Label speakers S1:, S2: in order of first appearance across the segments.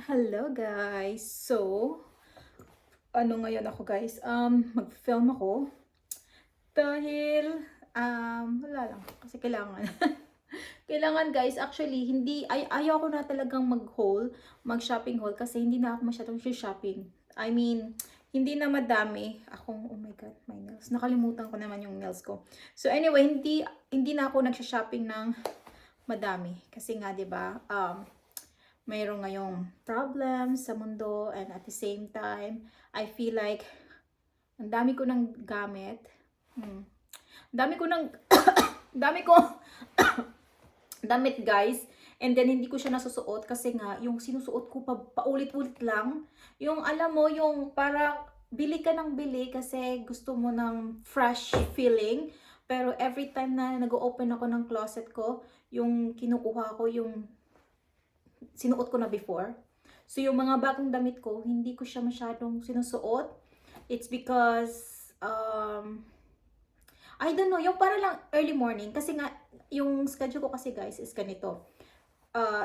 S1: Hello guys! So, ano ngayon ako guys? Mag-film ako dahil, wala lang. Kasi kailangan. Kailangan guys, actually, hindi, ayaw ko na talagang mag-shopping haul kasi hindi na ako masyadong shopping. I mean, hindi na madami. Oh my god, my nails. Nakalimutan ko naman yung nails ko. So anyway, hindi na ako nagsha-shopping ng madami. Kasi nga, 'di ba? Mayroong ngayong problems sa mundo and at the same time, I feel like ang dami ko ng gamit. Hmm. Dami ko ng dami ko damit guys. And then hindi ko siya nasusuot kasi nga yung sinusuot ko paulit-ulit lang. Yung alam mo yung para bili ka ng bili kasi gusto mo ng fresh feeling. Pero every time na nag-open ako ng closet ko, yung kinukuha ko yung sinuot ko na before. So, yung mga bagong damit ko, hindi ko siya masyadong sinusuot. It's because, I don't know, yung para lang early morning. Kasi nga, yung schedule ko kasi guys is ganito.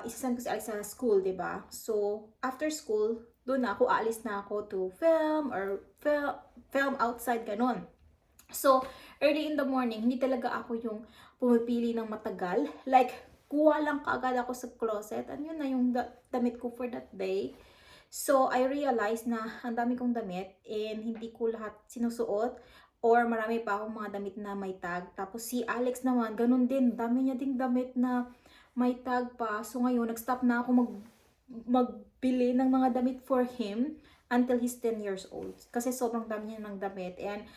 S1: Isasend ko si Alex sa school, 'di ba? So, after school, doon na ako, aalis na ako to film or film outside, ganun. So, early in the morning, hindi talaga ako yung pumipili ng matagal. Like, kuha lang kaagad ako sa closet. Ano yun na yung damit ko for that day. So, I realized na ang dami kong damit and hindi ko lahat sinusuot. Or marami pa akong mga damit na may tag. Tapos si Alex naman, ganun din. Dami niya ding damit na may tag pa. So, ngayon, nag-stop na ako magbili ng mga damit for him until he's 10 years old. Kasi sobrang dami niya ng damit. And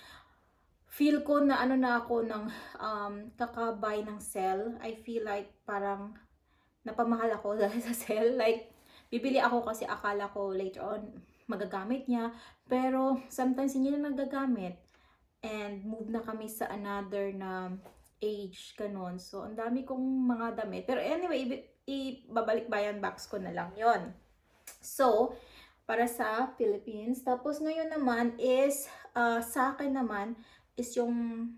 S1: feel ko na ano na ako ng kakabay ng sell. I feel like parang napamahal ako dahil sa sell. Like, bibili ako kasi akala ko later on magagamit niya. Pero sometimes hindi na nagagamit. And move na kami sa another na age, ganun. So, ang dami kong mga damit. Pero anyway, ibabalik bayan box ko na lang yon. So, para sa Philippines. Tapos ngayon naman is, sa akin naman, is yung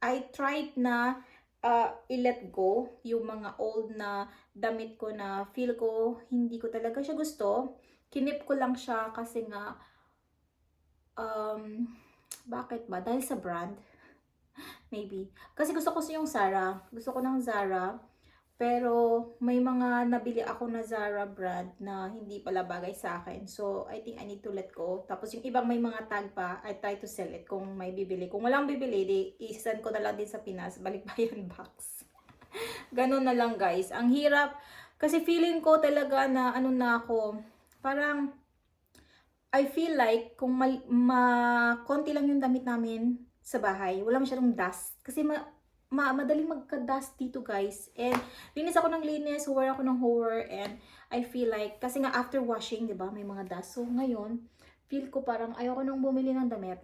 S1: I tried na i-let go yung mga old na damit ko na feel ko hindi ko talaga siya gusto. Kinip ko lang siya kasi nga, um, bakit ba? Dahil sa brand, maybe. Kasi gusto ko yung Zara. Gusto ko ng Zara. Pero may mga nabili ako na Zara brand na hindi pala bagay sa akin. So, I think I need to let go. Tapos yung ibang may mga tag pa, I try to sell it kung may bibili. Kung walang bibili, di i-send ko na lang din sa Pinas. Balikbayan box. Ganun na lang guys. Ang hirap. Kasi feeling ko talaga na ano na ako. Parang I feel like kung konti lang yung damit namin sa bahay, wala masyadong dust. Kasi madaling magka-dust dito guys. And linis ako ng linis, hover ako ng hover. And I feel like, kasi nga after washing, di ba, may mga dust. So ngayon, feel ko parang ayoko nang bumili ng damit.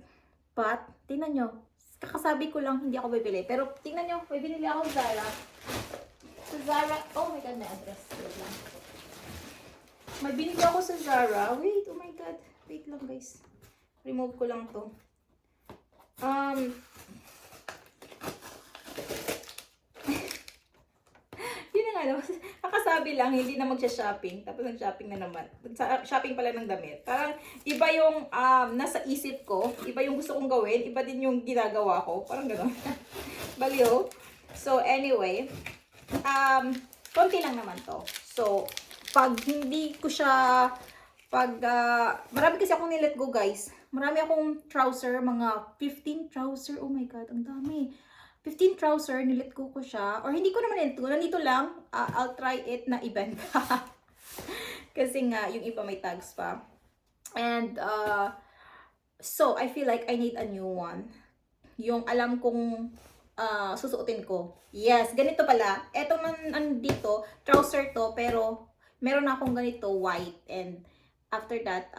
S1: But, tingnan nyo, kakasabi ko lang hindi ako bibili. Pero tingnan nyo, may binili ako sa Zara. Sa Zara, oh my god, may address. Wait lang. May binili ako sa Zara. Wait, oh my god. Wait lang guys. Remove ko lang to. Yun na nga daw. Nakasabi lang, hindi na magsha-shopping. Tapos nag-shopping na naman. Shopping pala ng damit. Parang iba yung nasa isip ko. Iba yung gusto kong gawin. Iba din yung ginagawa ko. Parang gano'n. Baliw. So anyway. Konti lang naman to. So, pag hindi ko siya marami kasi akong nilet go guys. Marami akong trouser, mga 15 trouser. Oh my god, ang dami. 15 trouser, nilet ko siya. Or hindi ko naman ito. Nandito lang. I'll try it na ibenta. Kasi nga, yung iba may tags pa. And, so, I feel like I need a new one. Yung alam kong susuotin ko. Yes, ganito pala. Eto man andito, trouser to, pero meron na akong ganito, white. And after that,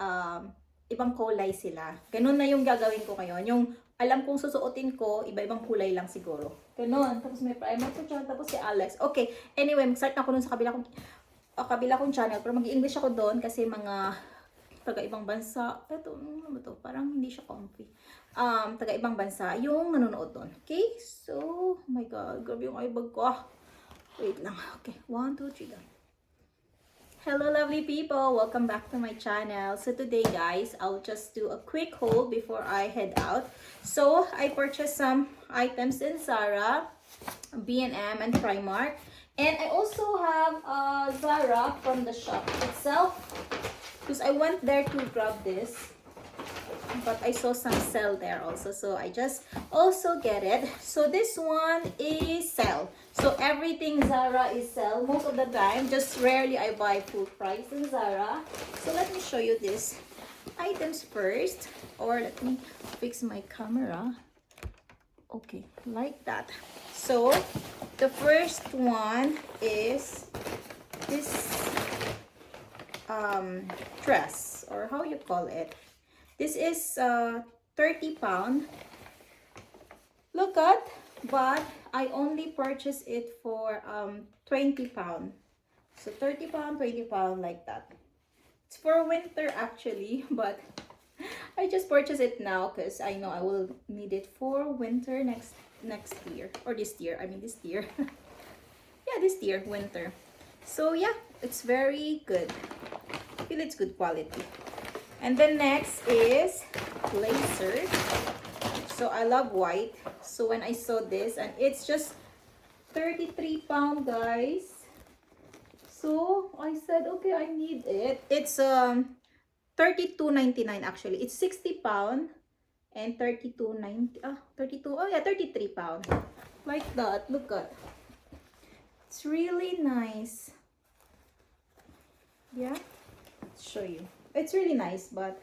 S1: ibang kulay sila. Ganun na yung gagawin ko ngayon. Yung alam kong susuotin ko, iba-ibang kulay lang siguro. Ganun. Tapos may primer ko dyan. Tapos si Alex. Okay. Anyway, mag-start na ako dun sa kabila kong channel. Pero mag-i-English ako doon kasi mga taga-ibang bansa. Ito, ano ba to? Parang hindi siya comfy. Taga-ibang bansa yung nanonood doon. Okay? So, oh my God. Grabe yung eyebag ko. Wait lang. Okay. 1, 2, 3 lang. Hello lovely people, welcome back to my channel. So today guys, I'll just do a quick haul before I head out. So I purchased some items in Zara, B&M and Primark, and I also have Zara from the shop itself because I went there to grab this, but I saw some sale there also, so I just also get it. So this one is sale, so everything Zara is sale most of the time, just rarely I buy full price in Zara. So let me show you these items first, or let me fix my camera. Okay, like that. So the first one is this dress, or how you call it. This is 30 pound. Look at, but I only purchased it for 20 pound. So 30 pound, 20 pound, like that. It's for winter actually, but I just purchased it now because I know I will need it for winter next year, or this year. I mean this year. Yeah, this year, winter. So yeah, it's very good. I feel it's good quality. And then next is blazer. So I love white. So when I saw this, and it's just 33 pound guys. So I said, okay, I need it. It's 32.99 actually. It's 60 pound and 32.90. 32. Oh yeah, 33 pound. Like that. Look at. It's really nice. Yeah. Let's show you. It's really nice, but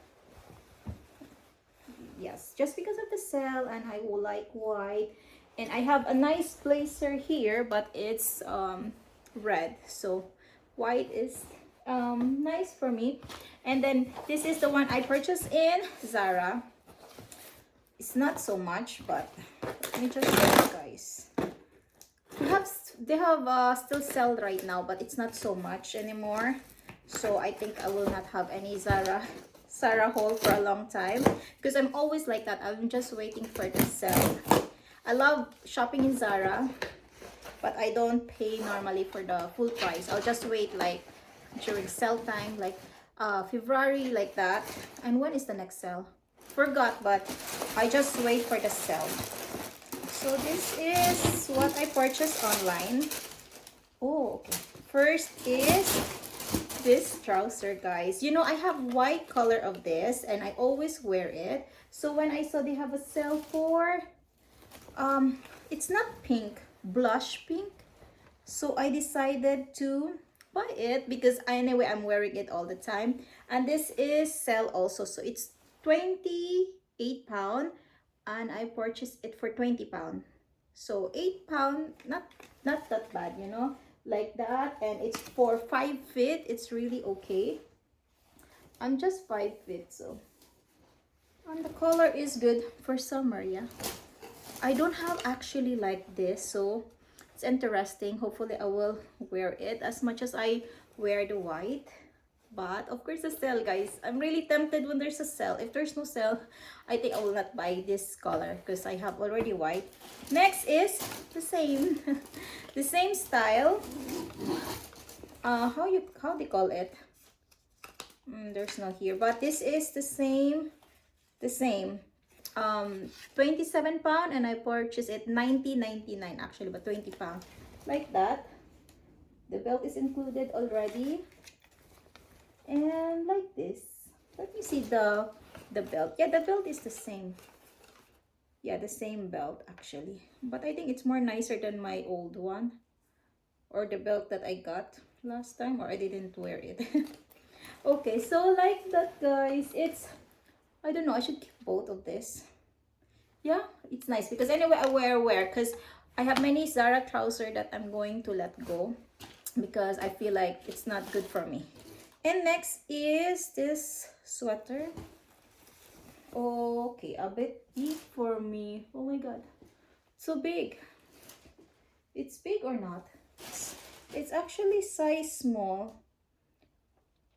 S1: yes, just because of the sale, and I will like white, and I have a nice blazer here, but it's red, so white is nice for me. And then this is the one I purchased in Zara. It's not so much, but let me just show you guys. They have still sell right now, but it's not so much anymore. So I think I will not have any Zara haul for a long time, because I'm always like that. I'm just waiting for the sale. I love shopping in Zara, but I don't pay normally for the full price. I'll just wait like during sale time, like February, like that. And when is the next sale? Forgot, but I just wait for the sale. So this is what I purchased online. Oh, okay. First is this trouser, guys. You know, I have white color of this and I always wear it. So when I saw they have a sale for it's not pink, blush pink, so I decided to buy it because anyway I'm wearing it all the time. And this is sale also, so it's 28 pound and I purchased it for 20 pound. So 8 pound, not that bad, you know, like that. And it's for 5 feet. It's really okay. I'm just 5 feet, so, and the color is good for summer. Yeah, I don't have actually like this, so it's interesting. Hopefully I will wear it as much as I wear the white. But of course the sale, guys, I'm really tempted when there's a sale. If there's no sale, I think I will not buy this color because I have already white. Next is the same the same style. How they call it? There's no here, but this is the same 27 pound, and I purchased it 19.99 actually, but 20 pound, like that. The belt is included already. And like this, let me see the belt. Yeah, the belt is the same. Yeah, the same belt actually, but I think it's more nicer than my old one, or the belt that I got last time, or I didn't wear it. Okay, so like that, guys. It's, I don't know, I should keep both of this. Yeah, it's nice because anyway I wear because I have many Zara trouser that I'm going to let go because I feel like it's not good for me. And next is this sweater. Okay, a bit big for me. Oh my god, so big. It's big or not? It's actually size small.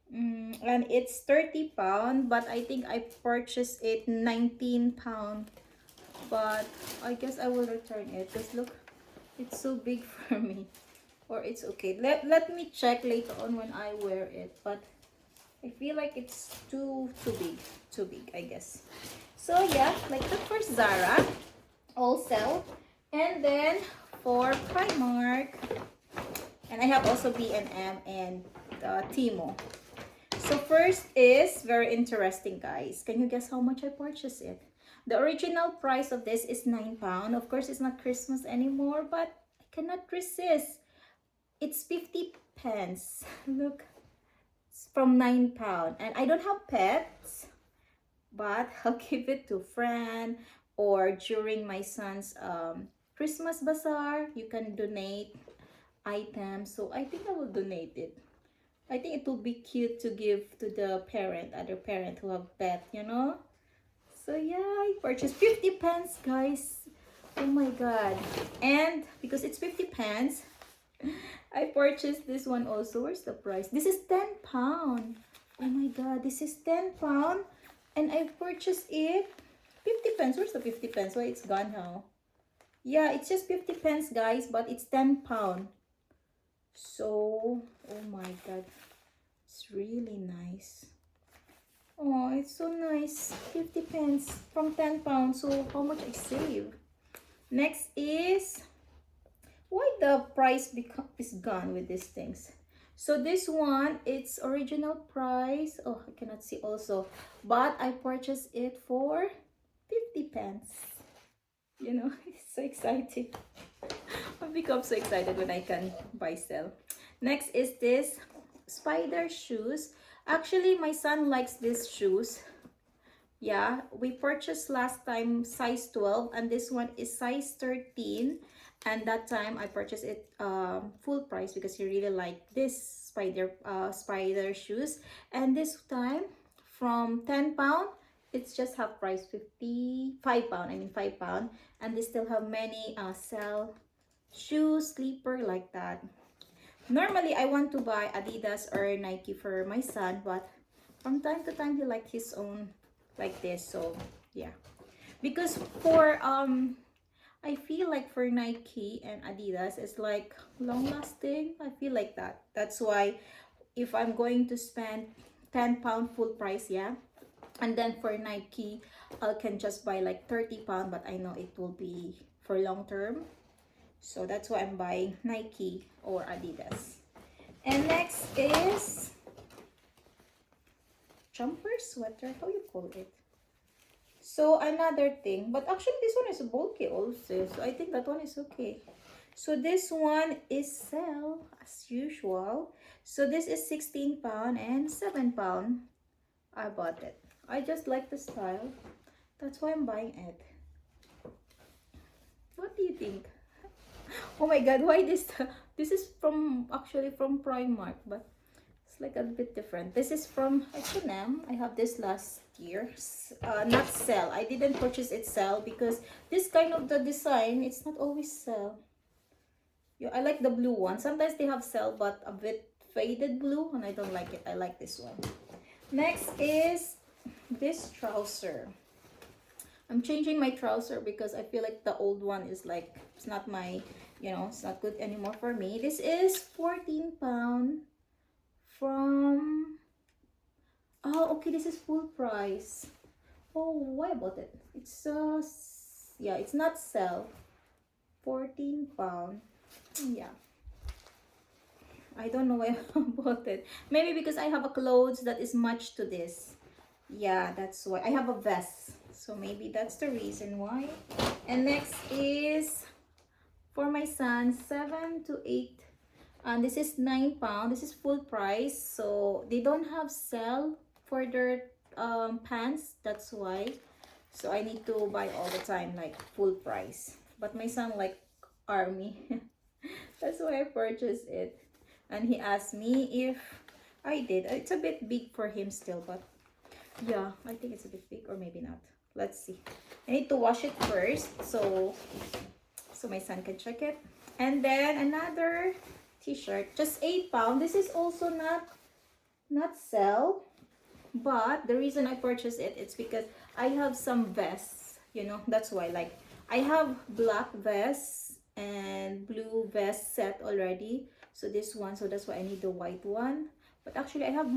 S1: And it's 30 pound, but I think I purchased it 19 pound. But I guess I will return it because look, it's so big for me. or it's okay. Let me check later on when I wear it, but I feel like it's too big, I guess. So yeah, like that for Zara, also, and then for Primark, and I have also B&M and Timo. So first is very interesting, guys. Can you guess how much I purchased it? The original price of this is £9. Of course, it's not Christmas anymore, but I cannot resist. It's 50 pence. Look, it's from £9. And I don't have pets, but I'll give it to friend, or during my son's Christmas bazaar, you can donate items. So I think I will donate it. I think it will be cute to give to the parent, other parent who have pet, you know. So yeah, I purchased 50 pence, guys. Oh my god. And because it's 50 pence, I purchased this one also. Where's the price? This is £10. Oh my god, this is £10. And I purchased it 50 pence. Where's the 50 pence? Why it's gone now? Yeah, it's just 50 pence, guys, but it's £10. So, oh my god, it's really nice. Oh, it's so nice. 50 pence from £10. So how much I save? Next is, why the price is gone with these things? So this one, it's original price. Oh, I cannot see also, but I purchased it for 50 pence. You know, it's so exciting. I become so excited when I can buy sell. Next is this spider shoes. Actually, my son likes these shoes. Yeah, we purchased last time size 12, and this one is size 13. And that time I purchased it full price because he really liked this spider shoes. And this time from £10, it's just half price, £55. I mean £5, and they still have many sell shoes, slipper like that. Normally I want to buy Adidas or Nike for my son, but from time to time he likes his own like this. So yeah, because for I feel like for Nike and Adidas it's like long lasting. I feel like that. That's why if I'm going to spend £10 full price, yeah, and then for Nike I can just buy like £30, but I know it will be for long term. So that's why I'm buying Nike or Adidas. And next is jumper sweater, how you call it? So another thing, but actually this one is bulky also, so I think that one is okay. So this one is sell as usual. So this is £16 and £7. I bought it. I just like the style. That's why I'm buying it. What do you think? Oh my god, why this? This is from actually from Primark, but it's like a bit different. This is from H&M. I have this last year. Not sell. I didn't purchase it sell because this kind of the design, it's not always sell. Yeah, I like the blue one. Sometimes they have sell, but a bit faded blue, and I don't like it. I like this one. Next is this trouser. I'm changing my trouser because I feel like the old one is like, it's not my, you know, it's not good anymore for me. This is £14 from, oh, okay, this is full price. Oh, why about it? It's, yeah, it's not sell. £14. Yeah. I don't know why I bought it. Maybe because I have a clothes that is matched to this. Yeah, that's why. I have a vest. So maybe that's the reason why. And next is for my son, 7 to 8. And this is £9. This is full price. So they don't have sale for their pants. That's why. So I need to buy all the time like full price. But my son like army. That's why I purchased it. And he asked me if I did. It's a bit big for him still, but yeah, I think it's a bit big, or maybe not. Let's see. I need to wash it first so my son can check it. And then another t-shirt, just £8. This is also not sell, but the reason I purchased it, it's because I have some vests, you know. That's why, like, I have black vests and blue vest set already. So this one, so that's why I need the white one. But actually I have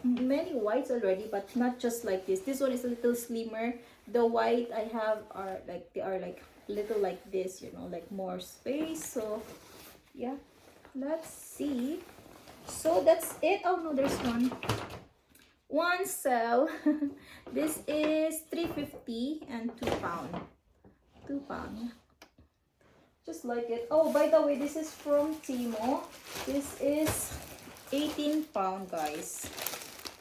S1: many whites already, but not just like this. This one is a little slimmer. The white I have are like, they are like little like this, you know, like more space. So yeah, let's see. So that's it. Oh no, there's one cell. This is 350 and 2 pound. 2 pound. Just like it. Oh, by the way, this is from Timo. This is 18 pound, guys.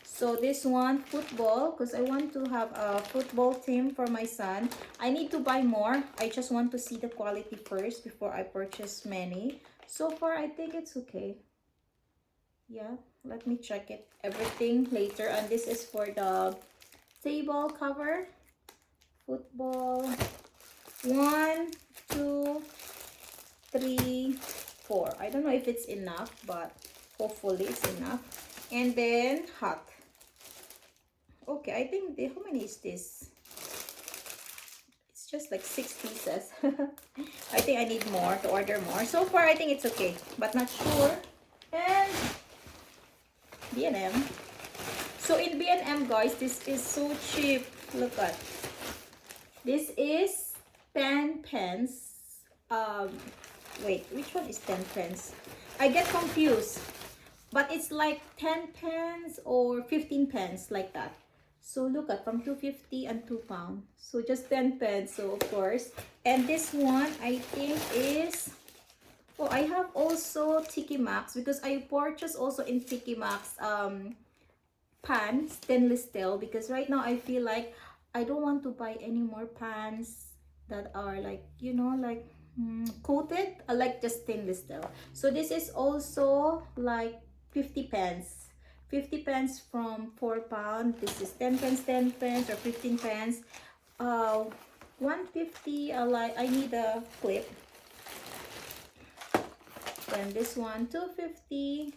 S1: So this one, football, because I want to have a football team for my son. I need to buy more. I just want to see the quality first before I purchase many. So far, I think it's okay. Yeah, let me check it. Everything later. And this is for the table cover. Football. 1, 2, 3, 4. I don't know if it's enough, but hopefully it's enough. And then hot. Okay, I think how many is this? It's just like 6 pieces. I think I need more to order more. So far, I think it's okay, but not sure. And B&M. So in B&M, guys, this is so cheap. Look at this is 10 pence. Wait, which one is 10 pence? I get confused, but it's like 10 pence or 15 pence, like that. So look at, from 250 and 2 pound. So just 10 pence, so of course. And this one, I think is, oh, I have also Tiki Max, because I purchased also in Tiki Max pan, stainless steel, because right now I feel like I don't want to buy any more pans that are like, you know, like coated. I like just stainless steel. So this is also like 50 pence. 50 pence from 4 pound. This is 10 pence, 10 pence, or 15 pence. 150, I need a clip. Then this one, 250.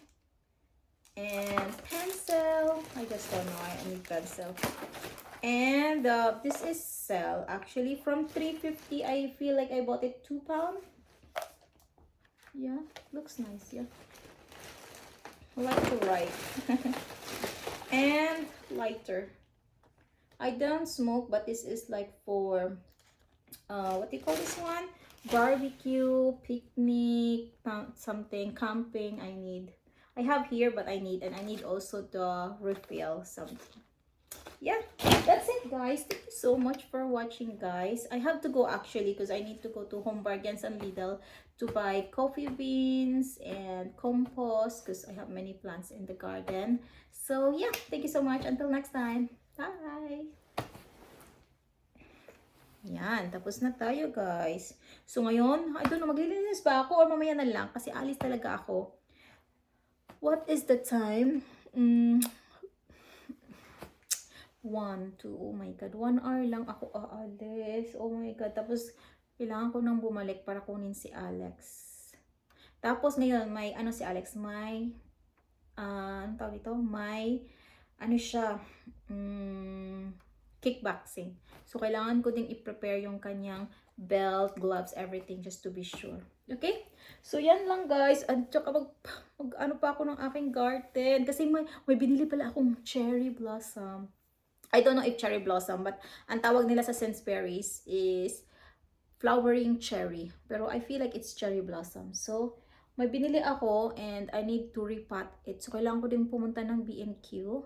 S1: And pencil. I just don't know. I need pencil. And this is cell. Actually, from 350, I feel like I bought it 2 pound. Yeah, looks nice. Yeah, I like to write. And lighter. I don't smoke, but this is like for what do you call this one? Barbecue, picnic, something, camping. I have here, but I need, and I need also the refill something. Yeah, that's it, guys. Thank you so much for watching, guys. I have to go actually, because I need to go to Home Bargains and Lidl to buy coffee beans and compost, because I have many plants in the garden. So yeah, thank you so much. Until next time. Bye! Yan, tapos na tayo, guys. So ngayon, I don't know, maglilinis ba ako or mamaya na lang kasi alis talaga ako. What is the time? 1, 2, oh my god, 1 hour lang ako aalis. Oh my god, tapos kailangan ko nang bumalik para kunin si Alex. Tapos ngayon, may ano si Alex, may ano tawag dito? May ano siya, kickboxing. So kailangan ko ding i-prepare yung kanyang belt, gloves, everything, just to be sure. Okay? So yan lang, guys. At saka ano pa ako ng aking garden kasi may binili pala akong cherry blossom. I don't know if cherry blossom, but ang tawag nila sa Sainsbury's is flowering cherry. Pero I feel like it's cherry blossom. So, may binili ako and I need to repot it. So, kailangan ko din pumunta ng B&Q.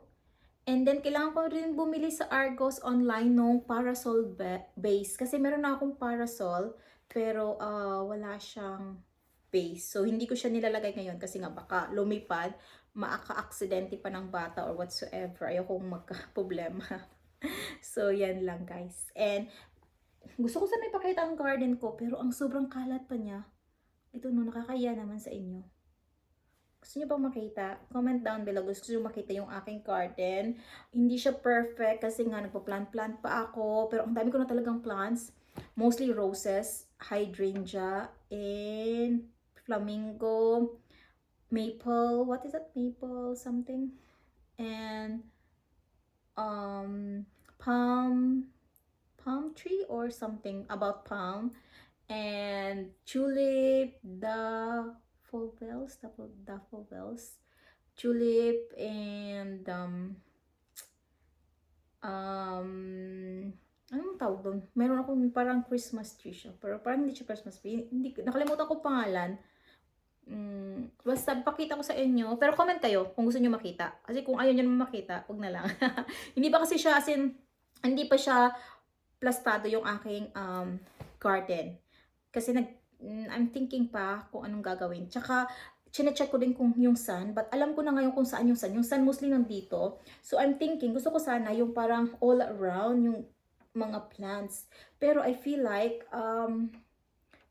S1: And then, kailangan ko rin bumili sa Argos online nung parasol base. Kasi meron na akong parasol, pero wala siyang base. So, hindi ko siya nilalagay ngayon kasi nga baka lumipad, maaka-aksidente pa ng bata or whatsoever. Ayokong magka-problema. So, yan lang, guys. And, gusto ko sana ipakita ang garden ko, pero ang sobrang kalat pa niya. Ito no, nakakaya naman sa inyo. Gusto niyo bang makita? Comment down below. Gusto niyo makita yung aking garden. Hindi siya perfect kasi nga nagpa-plant pa ako. Pero ang dami ko na talagang plants. Mostly roses, hydrangea, and flamingo, maple. What is that? Maple something. And palm tree or something about palm. And tulip, daffodils, tulip, and anong tawag doon? Meron akong parang Christmas tree siya. Pero parang hindi siya Christmas tree. Hindi, nakalimutan ko pangalan. Basta pakita ko sa inyo. Pero comment kayo kung gusto niyo makita. Kasi kung ayaw niyo naman makita, wag na lang. Hindi pa kasi siya, as in, hindi pa siya plastado yung aking garden. Kasi I'm thinking pa kung anong gagawin. Tsaka, chinecheck ko din kung yung sun. But alam ko na ngayon kung saan yung sun. Yung sun mostly nandito. So, I'm thinking, gusto ko sana yung parang all around yung mga plants. Pero I feel like,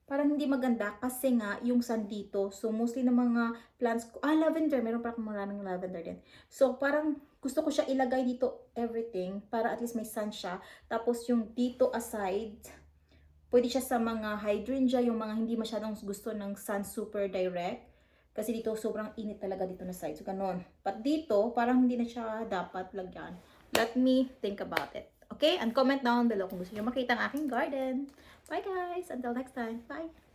S1: parang hindi maganda kasi nga yung sun dito. So, mostly ng mga plants ko. Lavender. Meron pa akong maraming lavender din. So, parang gusto ko siya ilagay dito everything para at least may sun siya. Tapos, yung dito aside, pwede siya sa mga hydrangea, yung mga hindi masyadong gusto ng sun super direct. Kasi dito, sobrang init talaga dito na side. So, ganon. But dito, parang hindi na siya dapat lagyan. Let me think about it. Okay? And comment down below kung gusto niyo makita ang aking garden. Bye guys! Until next time. Bye!